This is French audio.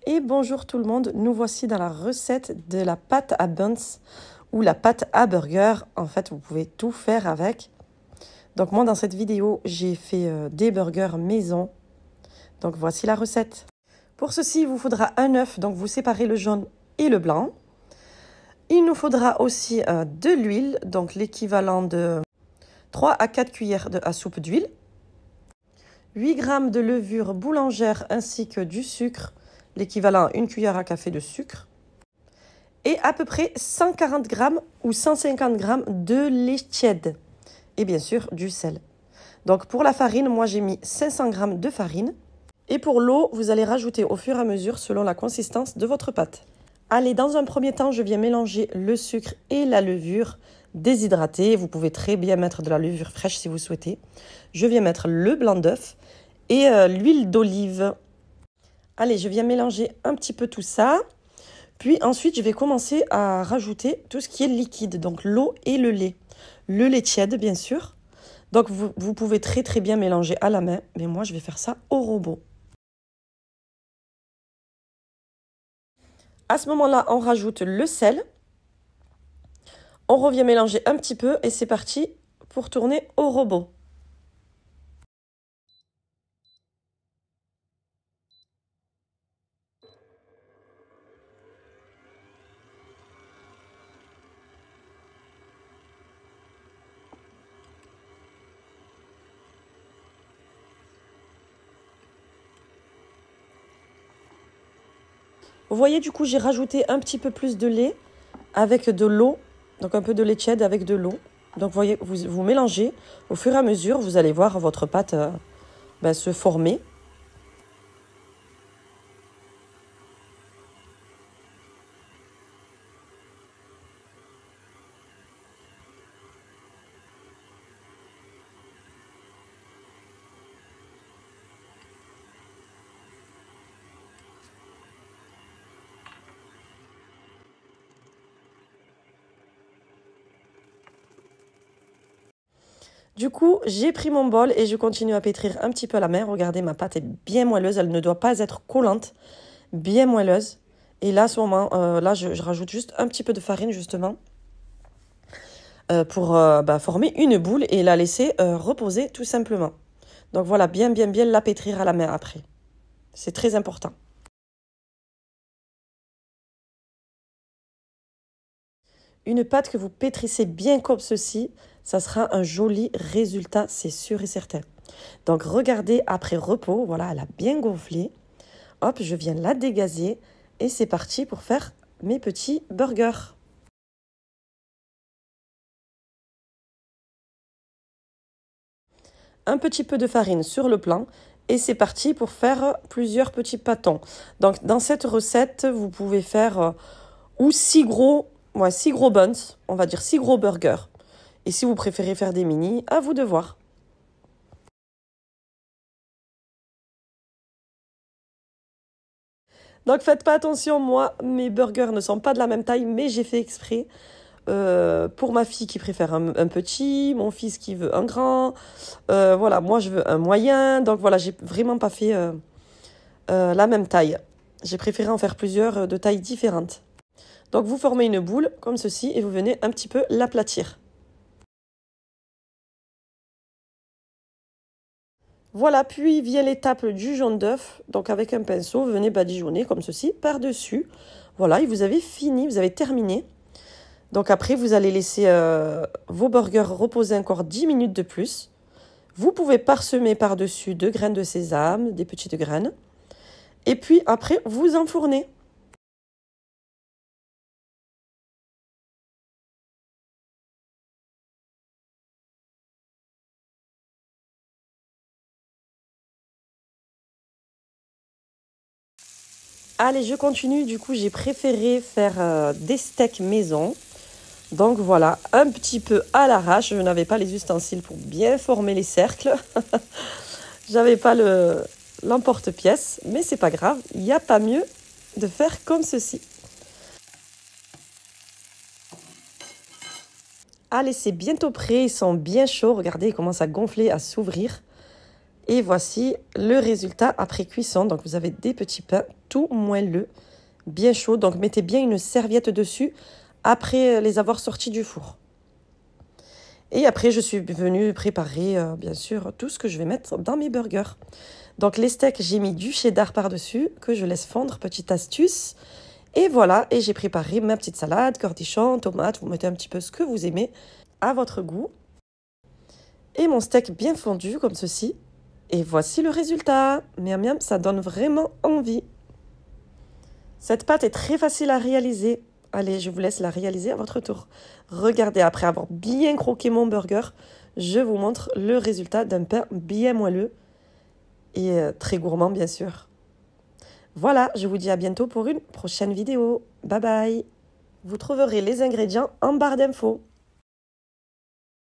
Et bonjour tout le monde, nous voici dans la recette de la pâte à buns ou la pâte à burger. En fait, vous pouvez tout faire avec. Donc moi, dans cette vidéo, j'ai fait des burgers maison. Donc voici la recette. Pour ceci, il vous faudra un œuf, donc vous séparez le jaune et le blanc. Il nous faudra aussi de l'huile, donc l'équivalent de 3 à 4 cuillères à soupe d'huile. 8 g de levure boulangère ainsi que du sucre, l'équivalent à 1 cuillère à café de sucre. Et à peu près 140 g ou 150 g de lait tiède. Et bien sûr, du sel. Donc pour la farine, moi j'ai mis 500 g de farine. Et pour l'eau, vous allez rajouter au fur et à mesure selon la consistance de votre pâte. Allez, dans un premier temps, je viens mélanger le sucre et la levure déshydratée. Vous pouvez très bien mettre de la levure fraîche si vous souhaitez. Je viens mettre le blanc d'œuf et l'huile d'olive. Allez, je viens mélanger un petit peu tout ça. Puis ensuite, je vais commencer à rajouter tout ce qui est liquide, donc l'eau et le lait. Le lait tiède, bien sûr. Donc, vous pouvez très très bien mélanger à la main, mais moi, je vais faire ça au robot. À ce moment-là, on rajoute le sel. On revient mélanger un petit peu et c'est parti pour tourner au robot. Vous voyez, du coup, j'ai rajouté un petit peu plus de lait avec de l'eau. Donc, un peu de lait tiède avec de l'eau. Donc, vous voyez, vous mélangez. Au fur et à mesure, vous allez voir votre pâte se former. Du coup, j'ai pris mon bol et je continue à pétrir un petit peu à la main. Regardez, ma pâte est bien moelleuse. Elle ne doit pas être collante, bien moelleuse. Et là, à ce moment, je rajoute juste un petit peu de farine, justement, pour former une boule et la laisser reposer, tout simplement. Donc voilà, bien la pétrir à la main après. C'est très important. Une pâte que vous pétrissez bien comme ceci, ça sera un joli résultat, c'est sûr et certain. Donc regardez, après repos, voilà, elle a bien gonflé. Hop, je viens la dégazer et c'est parti pour faire mes petits burgers. Un petit peu de farine sur le plan et c'est parti pour faire plusieurs petits pâtons. Donc dans cette recette, vous pouvez faire ou 6 gros buns, on va dire 6 gros burgers. Et si vous préférez faire des mini, à vous de voir. Donc faites pas attention, moi, mes burgers ne sont pas de la même taille, mais j'ai fait exprès. Pour ma fille qui préfère un petit, mon fils qui veut un grand. Voilà, moi je veux un moyen. Donc voilà, j'ai vraiment pas fait la même taille. J'ai préféré en faire plusieurs de tailles différentes. Donc vous formez une boule comme ceci et vous venez un petit peu l'aplatir. Voilà, puis vient l'étape du jaune d'œuf. Donc avec un pinceau, vous venez badigeonner comme ceci par-dessus. Voilà, et vous avez fini, vous avez terminé. Donc après, vous allez laisser vos burgers reposer encore 10 minutes de plus. Vous pouvez parsemer par-dessus de graines de sésame, des petites graines. Et puis après, vous enfournez. Allez, je continue. Du coup, j'ai préféré faire des steaks maison. Donc voilà, un petit peu à l'arrache. Je n'avais pas les ustensiles pour bien former les cercles. J'avais pas l'emporte-pièce, mais c'est pas grave. Il n'y a pas mieux de faire comme ceci. Allez, c'est bientôt prêt. Ils sont bien chauds. Regardez, ils commencent à gonfler, à s'ouvrir. Et voici le résultat après cuisson. Donc vous avez des petits pains tout moelleux, bien chauds. Donc mettez bien une serviette dessus après les avoir sortis du four. Et après, je suis venue préparer, bien sûr, tout ce que je vais mettre dans mes burgers. Donc les steaks, j'ai mis du cheddar par-dessus, que je laisse fondre, petite astuce. Et voilà, et j'ai préparé ma petite salade, cornichons, tomates, vous mettez un petit peu ce que vous aimez, à votre goût. Et mon steak bien fondu, comme ceci. Et voici le résultat. Miam miam, ça donne vraiment envie. Cette pâte est très facile à réaliser. Allez, je vous laisse la réaliser à votre tour. Regardez, après avoir bien croqué mon burger, je vous montre le résultat d'un pain bien moelleux et très gourmand, bien sûr. Voilà, je vous dis à bientôt pour une prochaine vidéo. Bye bye. Vous trouverez les ingrédients en barre d'infos.